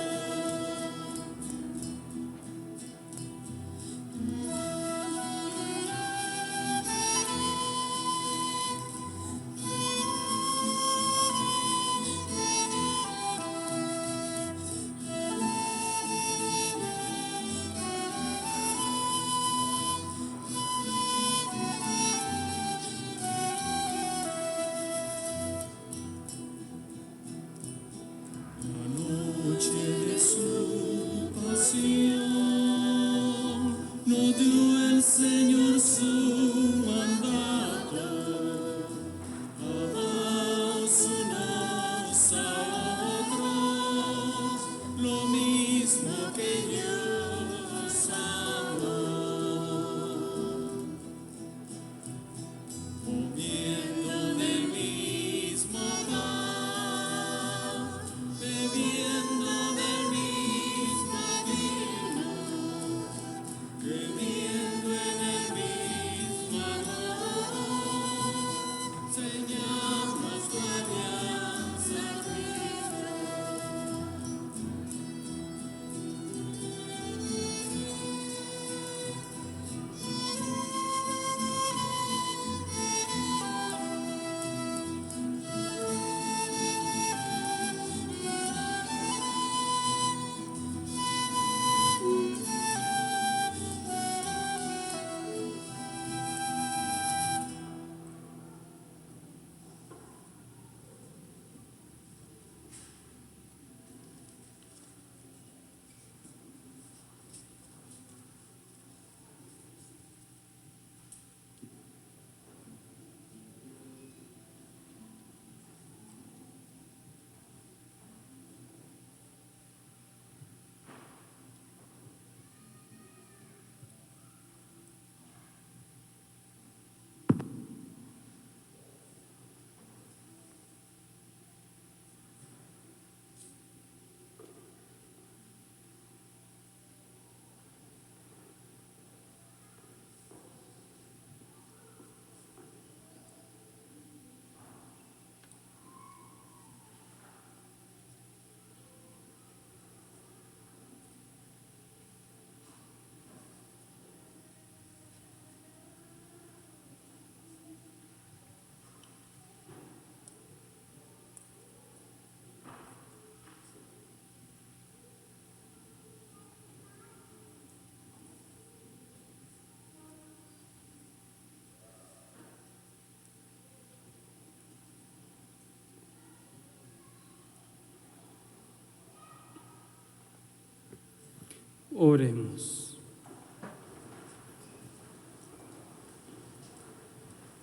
Oremos.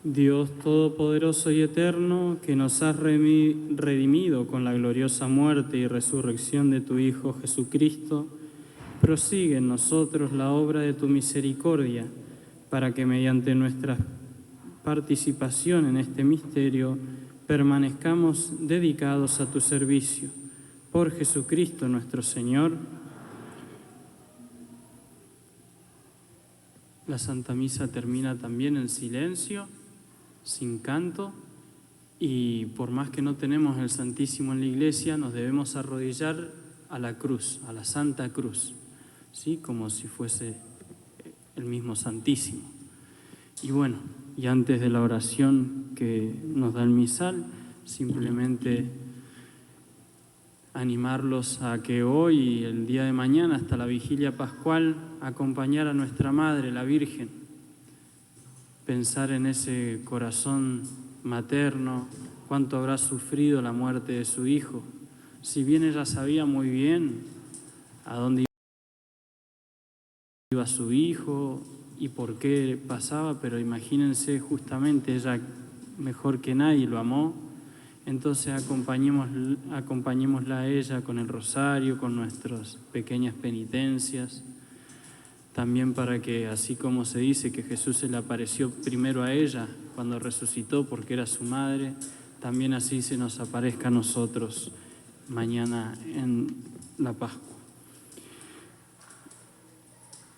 Dios Todopoderoso y Eterno, que nos has redimido con la gloriosa muerte y resurrección de tu Hijo Jesucristo, prosigue en nosotros la obra de tu misericordia, para que mediante nuestra participación en este misterio permanezcamos dedicados a tu servicio. Por Jesucristo nuestro Señor. La Santa Misa termina también en silencio, sin canto, y por más que no tenemos el Santísimo en la iglesia, nos debemos arrodillar a la cruz, a la Santa Cruz, ¿sí? Como si fuese el mismo Santísimo. Y bueno, y antes de la oración que nos da el misal, simplemente animarlos a que hoy y el día de mañana, hasta la vigilia pascual, acompañar a nuestra Madre, la Virgen, pensar en ese corazón materno, cuánto habrá sufrido la muerte de su Hijo. Si bien ella sabía muy bien a dónde iba su Hijo y por qué pasaba, pero imagínense, justamente ella mejor que nadie lo amó. Entonces acompañémosla a ella con el rosario, con nuestras pequeñas penitencias, también para que, así como se dice que Jesús se le apareció primero a ella cuando resucitó porque era su madre, también así se nos aparezca a nosotros mañana en la Pascua.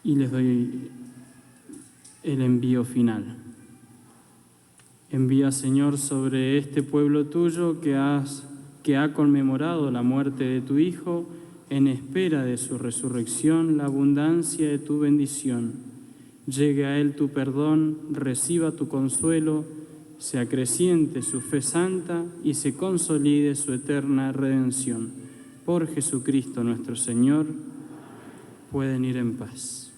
Y les doy el envío final. Envía, Señor, sobre este pueblo tuyo que ha conmemorado la muerte de tu Hijo, en espera de su resurrección, la abundancia de tu bendición. Llegue a él tu perdón, reciba tu consuelo, se acreciente su fe santa y se consolide su eterna redención. Por Jesucristo nuestro Señor, pueden ir en paz.